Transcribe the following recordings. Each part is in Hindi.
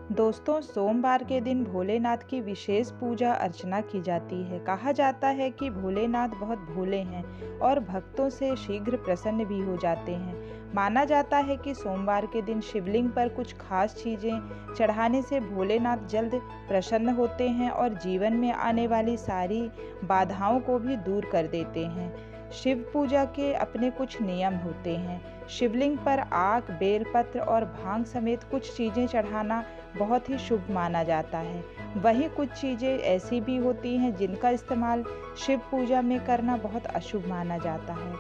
दोस्तों, सोमवार के दिन भोलेनाथ की विशेष पूजा अर्चना की जाती है। कहा जाता है कि भोलेनाथ बहुत भोले हैं और भक्तों से शीघ्र प्रसन्न भी हो जाते हैं। माना जाता है कि सोमवार के दिन शिवलिंग पर कुछ खास चीज़ें चढ़ाने से भोलेनाथ जल्द प्रसन्न होते हैं और जीवन में आने वाली सारी बाधाओं को भी दूर कर देते हैं। शिव पूजा के अपने कुछ नियम होते हैं। शिवलिंग पर आक, बेलपत्र और भांग समेत कुछ चीज़ें चढ़ाना बहुत ही शुभ माना जाता है। वहीं कुछ चीज़ें ऐसी भी होती हैं जिनका इस्तेमाल शिव पूजा में करना बहुत अशुभ माना जाता है।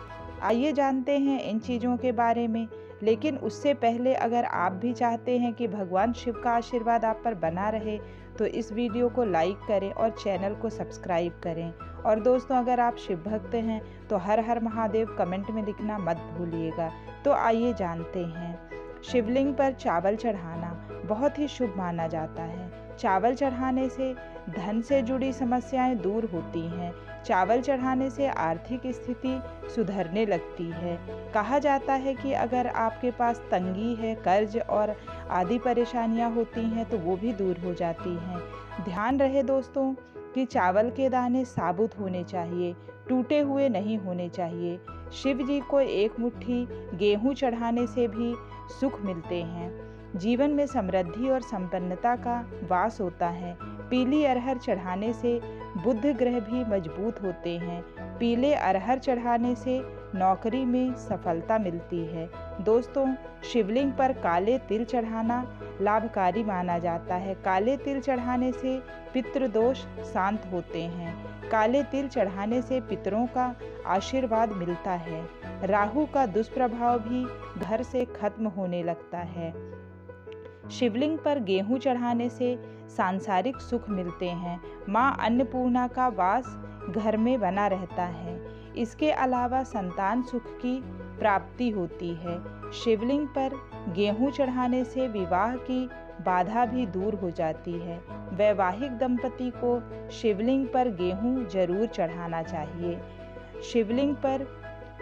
आइए जानते हैं इन चीज़ों के बारे में। लेकिन उससे पहले अगर आप भी चाहते हैं कि भगवान शिव का आशीर्वाद आप पर बना रहे तो इस वीडियो को लाइक करें और चैनल को सब्सक्राइब करें। और दोस्तों, अगर आप शिव भक्त हैं तो हर हर महादेव कमेंट में लिखना मत भूलिएगा। तो आइए जानते हैं। शिवलिंग पर चावल चढ़ाना बहुत ही शुभ माना जाता है। चावल चढ़ाने से धन से जुड़ी समस्याएं दूर होती हैं। चावल चढ़ाने से आर्थिक स्थिति सुधरने लगती है। कहा जाता है कि अगर आपके पास तंगी है, कर्ज और आदि परेशानियां होती हैं तो वो भी दूर हो जाती हैं। ध्यान रहे दोस्तों कि चावल के दाने साबुत होने चाहिए, टूटे हुए नहीं होने चाहिए। शिव जी को एक मुट्ठी गेहूं चढ़ाने से भी सुख मिलते हैं। जीवन में समृद्धि और संपन्नता का वास होता है। पीली अरहर चढ़ाने से बुध ग्रह भी मजबूत होते हैं। पीले अरहर चढ़ाने से नौकरी में सफलता मिलती है। दोस्तों, शिवलिंग पर काले तिल चढ़ाना लाभकारी माना जाता है। काले तिल चढ़ाने से पितृदोष शांत होते हैं। काले तिल चढ़ाने से पितरों का आशीर्वाद मिलता है। राहु का दुष्प्रभाव भी घर से खत्म होने लगता है। शिवलिंग पर गेहूं चढ़ाने से सांसारिक सुख मिलते हैं। मां अन्नपूर्णा का वास घर में बना रहता है। इसके अलावा संतान सुख की प्राप्ति होती है। शिवलिंग पर गेहूं चढ़ाने से विवाह की बाधा भी दूर हो जाती है। वैवाहिक दंपति को शिवलिंग पर गेहूं जरूर चढ़ाना चाहिए। शिवलिंग पर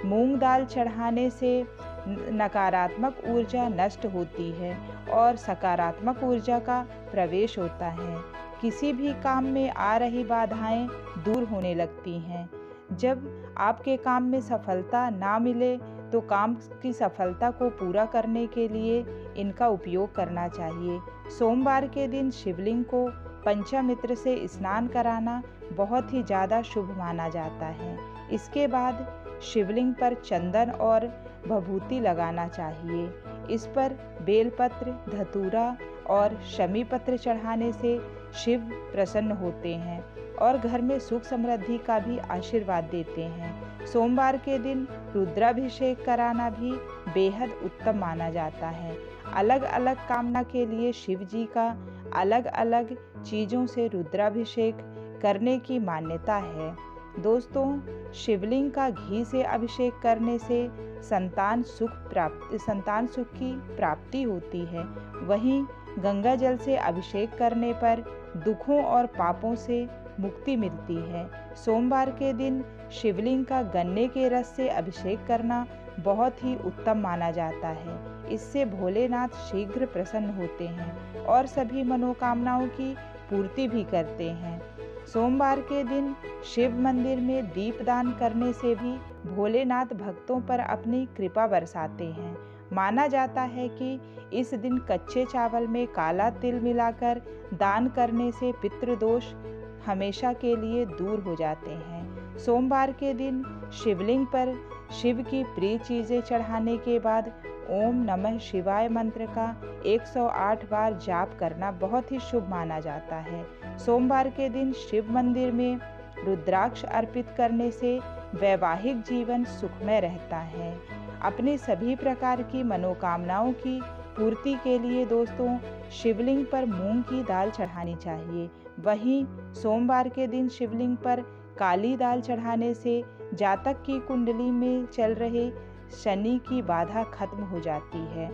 मूंग दाल चढ़ाने से नकारात्मक ऊर्जा नष्ट होती है और सकारात्मक ऊर्जा का प्रवेश होता है। किसी भी काम में आ रही बाधाएं दूर होने लगती हैं। जब आपके काम में सफलता ना मिले तो काम की सफलता को पूरा करने के लिए इनका उपयोग करना चाहिए। सोमवार के दिन शिवलिंग को पंचामृत से स्नान कराना बहुत ही ज़्यादा शुभ माना जाता है। इसके बाद शिवलिंग पर चंदन और भभूति लगाना चाहिए। इस पर बेलपत्र, धतूरा और शमी पत्र चढ़ाने से शिव प्रसन्न होते हैं और घर में सुख समृद्धि का भी आशीर्वाद देते हैं। सोमवार के दिन रुद्राभिषेक कराना भी बेहद उत्तम माना जाता है। अलग अलग कामना के लिए शिव जी का अलग अलग चीज़ों से रुद्राभिषेक करने की मान्यता है। दोस्तों, शिवलिंग का घी से अभिषेक करने से संतान सुख की प्राप्ति होती है। वहीं गंगा जल से अभिषेक करने पर दुखों और पापों से मुक्ति मिलती है। सोमवार के दिन शिवलिंग का गन्ने के रस से अभिषेक करना बहुत ही उत्तम माना जाता है। इससे भोलेनाथ शीघ्र प्रसन्न होते हैं और सभी मनोकामनाओं की पूर्ति भी करते हैं। सोमवार के दिन शिव मंदिर में दीपदान करने से भी भोलेनाथ भक्तों पर अपनी कृपा बरसाते हैं। माना जाता है कि इस दिन कच्चे चावल में काला तिल मिलाकर दान करने से पितृदोष हमेशा के लिए दूर हो जाते हैं। सोमवार के दिन शिवलिंग पर शिव की प्रिय चीज़ें चढ़ाने के बाद ओम नमः शिवाय मंत्र का 108 बार जाप करना बहुत ही शुभ माना जाता है। सोमवार के दिन शिव मंदिर में रुद्राक्ष अर्पित करने से वैवाहिक जीवन सुखमय रहता है। अपनी सभी प्रकार की मनोकामनाओं की पूर्ति के लिए दोस्तों शिवलिंग पर मूंग की दाल चढ़ानी चाहिए। वहीं सोमवार के दिन शिवलिंग पर काली दाल चढ़ाने से जातक की कुंडली में चल रहे शनि की बाधा खत्म हो जाती है।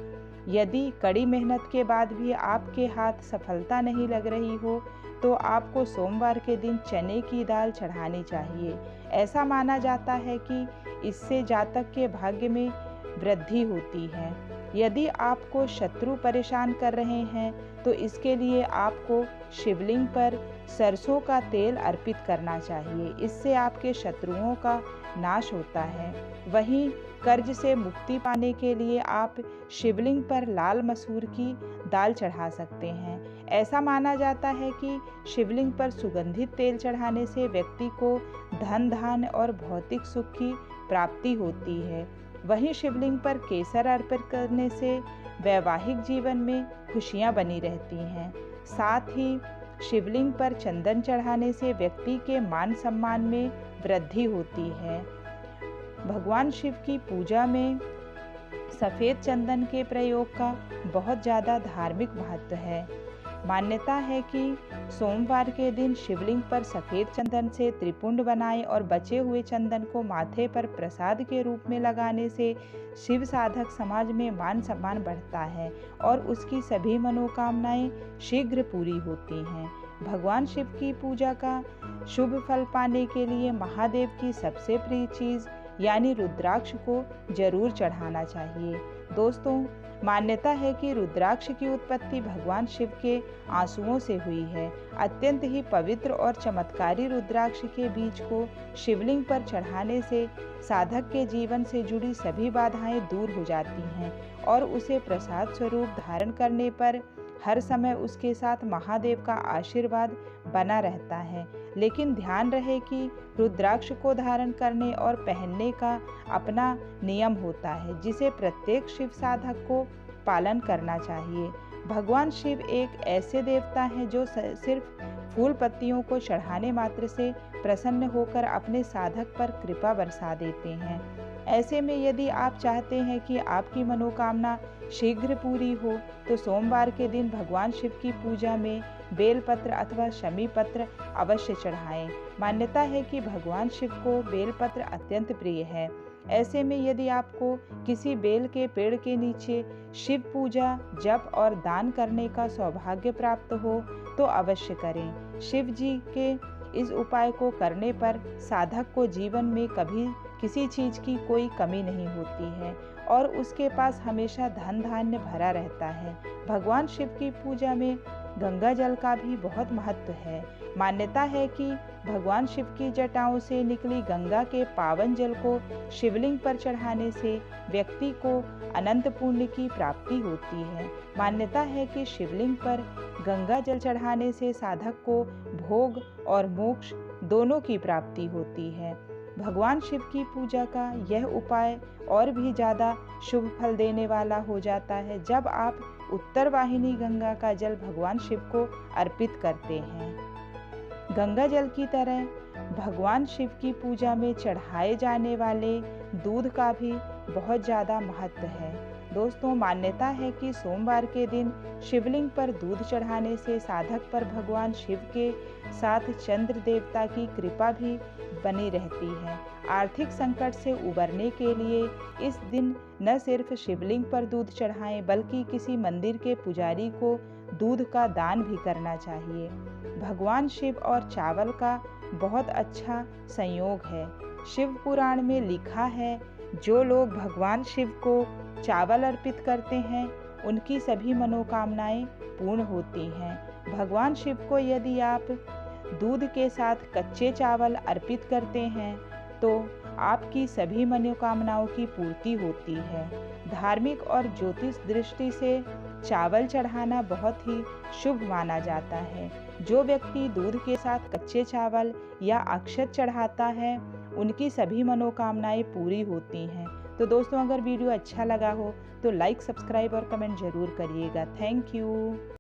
यदि कड़ी मेहनत के बाद भी आपके हाथ सफलता नहीं लग रही हो तो आपको सोमवार के दिन चने की दाल चढ़ानी चाहिए। ऐसा माना जाता है कि इससे जातक के भाग्य में वृद्धि होती है। यदि आपको शत्रु परेशान कर रहे हैं तो इसके लिए आपको शिवलिंग पर सरसों का तेल अर्पित करना चाहिए। इससे आपके शत्रुओं का नाश होता है। वहीं कर्ज से मुक्ति पाने के लिए आप शिवलिंग पर लाल मसूर की दाल चढ़ा सकते हैं। ऐसा माना जाता है कि शिवलिंग पर सुगंधित तेल चढ़ाने से व्यक्ति को धन धान्य और भौतिक सुख की प्राप्ति होती है। वहीं शिवलिंग पर केसर अर्पित करने से वैवाहिक जीवन में खुशियां बनी रहती हैं। साथ ही शिवलिंग पर चंदन चढ़ाने से व्यक्ति के मान सम्मान में वृद्धि होती है। भगवान शिव की पूजा में सफ़ेद चंदन के प्रयोग का बहुत ज़्यादा धार्मिक महत्व है। मान्यता है कि सोमवार के दिन शिवलिंग पर सफ़ेद चंदन से त्रिपुंड बनाएं और बचे हुए चंदन को माथे पर प्रसाद के रूप में लगाने से शिव साधक समाज में मान सम्मान बढ़ता है और उसकी सभी मनोकामनाएं शीघ्र पूरी होती हैं। भगवान शिव की पूजा का शुभ फल पाने के लिए महादेव की सबसे प्रिय चीज़ यानी रुद्राक्ष को जरूर चढ़ाना चाहिए। दोस्तों, मान्यता है कि रुद्राक्ष की उत्पत्ति भगवान शिव के आंसुओं से हुई है। अत्यंत ही पवित्र और चमत्कारी रुद्राक्ष के बीज को शिवलिंग पर चढ़ाने से साधक के जीवन से जुड़ी सभी बाधाएं दूर हो जाती हैं और उसे प्रसाद स्वरूप धारण करने पर हर समय उसके साथ महादेव का आशीर्वाद बना रहता है। लेकिन ध्यान रहे कि रुद्राक्ष को धारण करने और पहनने का अपना नियम होता है, जिसे प्रत्येक शिव साधक को पालन करना चाहिए। भगवान शिव एक ऐसे देवता हैं जो सिर्फ फूल पत्तियों को चढ़ाने मात्र से प्रसन्न होकर अपने साधक पर कृपा बरसा देते हैं। ऐसे में यदि आप चाहते हैं कि आपकी मनोकामना शीघ्र पूरी हो तो सोमवार के दिन भगवान शिव की पूजा में बेलपत्र अथवा शमी पत्र अवश्य चढ़ाएं। मान्यता है कि भगवान शिव को बेलपत्र अत्यंत प्रिय है। ऐसे में यदि आपको किसी बेल के पेड़ के नीचे शिव पूजा, जप और दान करने का सौभाग्य प्राप्त हो तो अवश्य करें। शिव जी के इस उपाय को करने पर साधक को जीवन में कभी किसी चीज़ की कोई कमी नहीं होती है और उसके पास हमेशा धन धान्य भरा रहता है। भगवान शिव की पूजा में गंगा जल का भी बहुत महत्व है। मान्यता है कि भगवान शिव की जटाओं से निकली गंगा के पावन जल को शिवलिंग पर चढ़ाने से व्यक्ति को अनंत पुण्य की प्राप्ति होती है। मान्यता है कि शिवलिंग पर गंगा जल चढ़ाने से साधक को भोग और मोक्ष दोनों की प्राप्ति होती है। भगवान शिव की पूजा का यह उपाय और भी ज़्यादा शुभ फल देने वाला हो जाता है जब आप उत्तर वाहिनी गंगा का जल भगवान शिव को अर्पित करते हैं। गंगा जल की तरह भगवान शिव की पूजा में चढ़ाए जाने वाले दूध का भी बहुत ज़्यादा महत्व है। दोस्तों, मान्यता है कि सोमवार के दिन शिवलिंग पर दूध चढ़ाने से साधक पर भगवान शिव के साथ चंद्र देवता की कृपा भी बनी रहती है। आर्थिक संकट से उबरने के लिए इस दिन न सिर्फ शिवलिंग पर दूध चढ़ाएं बल्कि किसी मंदिर के पुजारी को दूध का दान भी करना चाहिए। भगवान शिव और चावल का बहुत अच्छा संयोग है। शिव पुराण में लिखा है, जो लोग भगवान शिव को चावल अर्पित करते हैं उनकी सभी मनोकामनाएं पूर्ण होती हैं। भगवान शिव को यदि आप दूध के साथ कच्चे चावल अर्पित करते हैं तो आपकी सभी मनोकामनाओं की पूर्ति होती है। धार्मिक और ज्योतिष दृष्टि से चावल चढ़ाना बहुत ही शुभ माना जाता है। जो व्यक्ति दूध के साथ कच्चे चावल या अक्षत चढ़ाता है उनकी सभी मनोकामनाएं पूरी होती हैं। तो दोस्तों, अगर वीडियो अच्छा लगा हो तो लाइक, सब्सक्राइब और कमेंट जरूर करिएगा। Thank you.